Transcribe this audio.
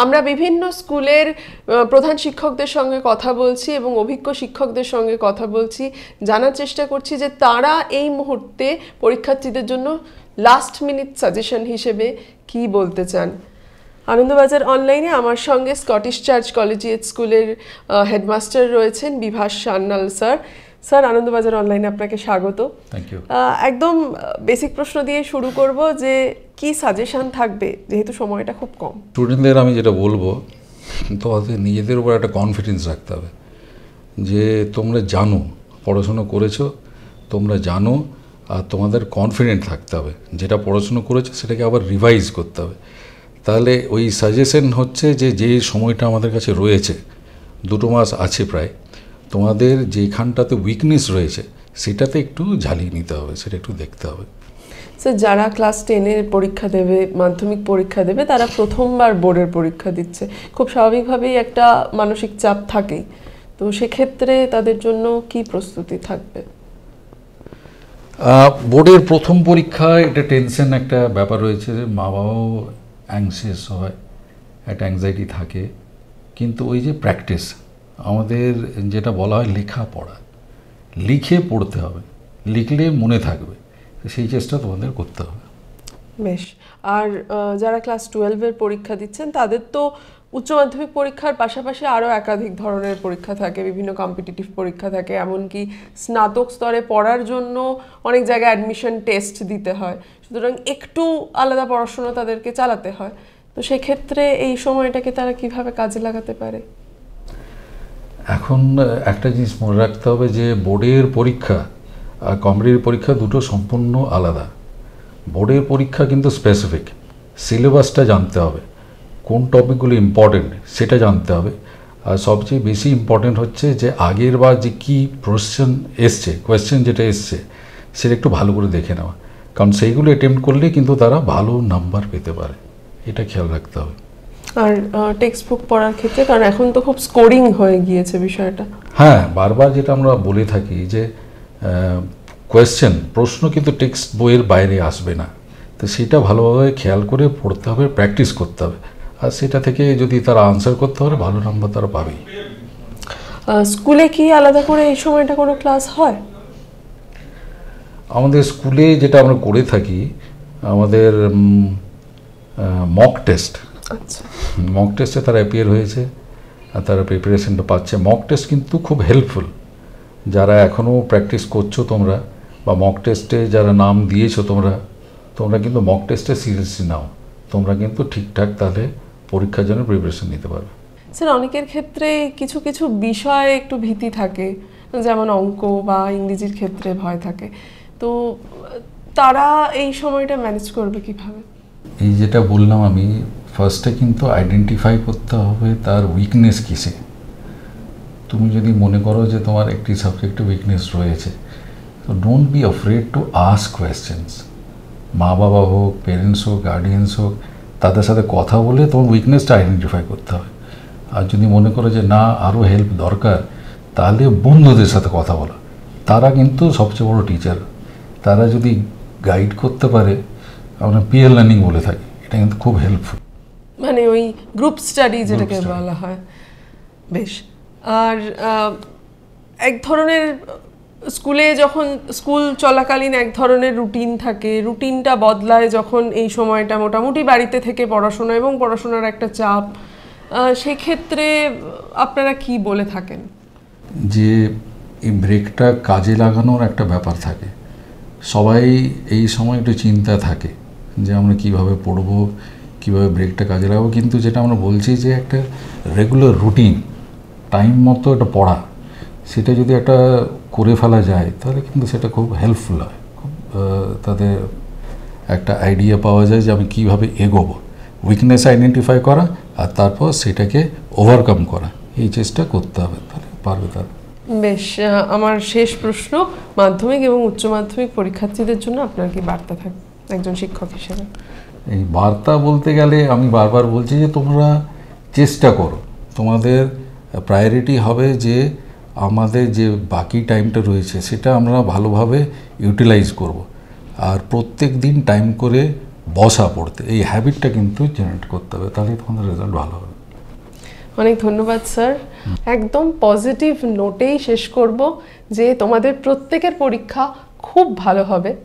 আমরা বিভিন্ন স্কুলের প্রধান শিক্ষকদের সঙ্গে কথা বলছি এবং অভিজ্ঞ শিক্ষকদের সঙ্গে কথা বলছি, জানার চেষ্টা করছি যে তারা এই মুহূর্তে পরীক্ষার্থীদের জন্য লাস্ট মিনিট সাজেশন হিসেবে কি বলতে চান। আনন্দবাজার অনলাইনে আমার সঙ্গে স্কটিশ চার্চ কলেজিয়েট স্কুলের হেডমাস্টার রয়েছেন বিভাস সান্যাল স্যার। স্যার, আনন্দবাজার অনলাইনে আপনাকে স্বাগত। Thank you. একদম বেসিক প্রশ্ন দিয়ে শুরু করব যে কি সাজেশন থাকবে, যেহেতু সময়টা খুব কম। স্টুডেন্টদের আমি যেটা বলবো, তোমাদের নিজেদের উপর একটা কনফিডেন্স রাখতে হবে যে তোমরা জানো, পড়াশুনো করেছো, তোমরা জানো, আর তোমাদের কনফিডেন্ট থাকতে হবে যেটা পড়াশুনো করেছো সেটাকে আবার রিভাইজ করতে হবে। তাহলে ওই সাজেশন হচ্ছে যে সময়টা আমাদের কাছে রয়েছে, 2 মাস আছে প্রায়, তোমাদের যেখানটাতে উইকনেস রয়েছে সেটাতে একটু ঝালিয়ে নিতে হবে, সেটা একটু দেখতে হবে। স্যার, যারা ক্লাস 10-এর পরীক্ষা দেবে, মাধ্যমিক পরীক্ষা দেবে, তারা প্রথমবার বোর্ডের পরীক্ষা দিচ্ছে, খুব স্বাভাবিকভাবেই একটা মানসিক চাপ থাকেই, তো সেক্ষেত্রে তাদের জন্য কি প্রস্তুতি থাকবে? বোর্ডের প্রথম পরীক্ষায় এটা টেনশন একটা ব্যাপার রয়েছে, মা বাবাও অ্যাংসিয়াস হয়, একটা অ্যাংজাইটি থাকে, কিন্তু ওই যে প্র্যাকটিস, আমাদের যেটা বলা হয় লেখাপড়া, লিখে পড়তে হবে, লিখলে মনে থাকবে, সেই চেষ্টা তোমাদের করতে হবে। বেশ। আর যারা ক্লাস 12-এর পরীক্ষা দিচ্ছেন তাদের তো উচ্চ মাধ্যমিক পরীক্ষার পাশাপাশি আরও একাধিক ধরনের পরীক্ষা থাকে, বিভিন্ন কম্পিটিটিভ পরীক্ষা থাকে, এমনকি স্নাতক স্তরে পড়ার জন্য অনেক জায়গায় অ্যাডমিশন টেস্ট দিতে হয়, সুতরাং একটু আলাদা পড়াশোনা তাদেরকে চালাতে হয়। তো সেক্ষেত্রে এই সময়টাকে তারা কিভাবে কাজে লাগাতে পারে? এখন একটা জিনিস মনে রাখতে হবে যে বোর্ডের পরীক্ষা আর কম্পিটিটিভ পরীক্ষা দুটো সম্পূর্ণ আলাদা। বোর্ডের পরীক্ষা কিন্তু স্পেসিফিক, সিলেবাসটা জানতে হবে, কোন টপিকগুলো ইম্পর্টেন্ট সেটা জানতে হবে, আর সবচেয়ে বেশি ইম্পর্টেন্ট হচ্ছে যে আগের বার যে কী কোয়েশ্চেন যেটা এসছে সেটা একটু ভালো করে দেখে নেওয়া, কারণ সেইগুলো অ্যাটেম্প্ট করলে কিন্তু তারা ভালো নাম্বার পেতে পারে, এটা খেয়াল রাখতে হবে। আর টেক্সট বুক পড়ার ক্ষেত্রে, কারণ এখন তো খুব স্কোরিং হয়ে গিয়েছে বিষয়টা। হ্যাঁ, বারবার যেটা আমরা বলে থাকি যে প্রশ্ন কিন্তু টেক্সট বইয়ের বাইরে আসবে না, তো সেটা ভালোভাবে খেয়াল করে পড়তে হবে, প্র্যাকটিস করতে হবে, আর সেটা থেকে যদি তারা আনসার করতে পারে ভালো নাম্বার তারা পাবেই। স্কুলে কি আলাদা করে এই সময়টা কোনো ক্লাস হয়? আমাদের স্কুলে যেটা আমরা করে থাকি, আমাদের মক টেস্ট, মক টেস্টে তারা অ্যাপিয়ার হয়েছে আর তারা প্রিপারেশনটা পাচ্ছে। মক টেস্ট কিন্তু খুব হেল্পফুল, যারা এখনও প্র্যাকটিস করছো তোমরা, বা মক টেস্টে যারা নাম দিয়েছো তোমরা কিন্তু মক টেস্টে সিরিয়াসলি নাও, তোমরা কিন্তু ঠিকঠাক তাহলে পরীক্ষার জন্য প্রিপারেশন নিতে পারবে। স্যার, অনেকের ক্ষেত্রে কিছু কিছু বিষয়ে একটু ভীতি থাকে, যেমন অঙ্ক বা ইংরেজির ক্ষেত্রে ভয় থাকে, তো তারা এই সময়টা ম্যানেজ করবে কিভাবে? এই যেটা বললাম আমি, ফার্স্টে কিন্তু আইডেন্টিফাই করতে হবে তার উইকনেস কিসে। তুমি যদি মনে করো যে তোমার একটি সাবজেক্টে উইকনেস রয়েছে, তো don't be afraid to ask questions. মা বাবা হোক, পেরেন্টস হোক, গার্ডিয়ানস হোক, তাদের সাথে কথা বলে তোমার উইকনেসটা আইডেন্টিফাই করতে হবে। আর যদি মনে করো যে না, আরও হেল্প দরকার, তাহলে বন্ধুদের সাথে কথা বলা, তারা কিন্তু সবচেয়ে বড় টিচার, তারা যদি গাইড করতে পারে, আমরা পিয়ার লার্নিং বলে থাকি, এটা কিন্তু খুব হেল্পফুল, মানে ওই গ্রুপ স্টাডি যেটাকে বলা হয়। বেশ। আর এক ধরনের স্কুল চলাকালীন এক ধরনের রুটিন থাকে, রুটিনটা বদলায় যখন এই সময়টা মোটামুটি বাড়িতে থেকে পড়াশোনা এবং পড়াশোনার একটা চাপ, সেক্ষেত্রে আপনারা কি বলে থাকেন? যে এই ব্রেকটা কাজে লাগানোর একটা ব্যাপার থাকে, সবাই এই সময় একটু চিন্তা থাকে যে আমরা কিভাবে পড়বো, কিভাবে ব্রেকটা কাজে লাগাবো, কিন্তু যেটা আমরা বলছি যে একটা রেগুলার রুটিন, টাইম মতো একটা পড়া, সেটা যদি একটা করে ফেলা যায় তাহলে কিন্তু সেটা খুব হেল্পফুল হয়, খুব তাদের একটা আইডিয়া পাওয়া যায় যে আমি কীভাবে এগোবো, উইকনেস আইডেন্টিফাই করা আর তারপর সেটাকে ওভারকাম করা, এই চেষ্টা করতে হবে, তাহলে পারবে তারা। বেশ। আমার শেষ প্রশ্ন, মাধ্যমিক এবং উচ্চ মাধ্যমিক পরীক্ষার্থীদের জন্য আপনার কি বার্তা থাকবে একজন শিক্ষক হিসেবে? এই বার্তা বলতে গেলে আমি বারবার বলছি যে তোমরা চেষ্টা করো, তোমাদের প্রায়োরিটি হবে যে আমাদের যে বাকি টাইমটা রয়েছে সেটা আমরা ভালোভাবে ইউটিলাইজ করব, আর প্রত্যেক দিন টাইম করে বসা পড়তে, এই হ্যাবিটটা কিন্তু জেনারেট করতে হবে, তাহলে তোমাদের রেজাল্ট ভালো হবে। অনেক ধন্যবাদ স্যার। একদম পজিটিভ নোটেই শেষ করব যে তোমাদের প্রত্যেকের পরীক্ষা খুব ভালো হবে।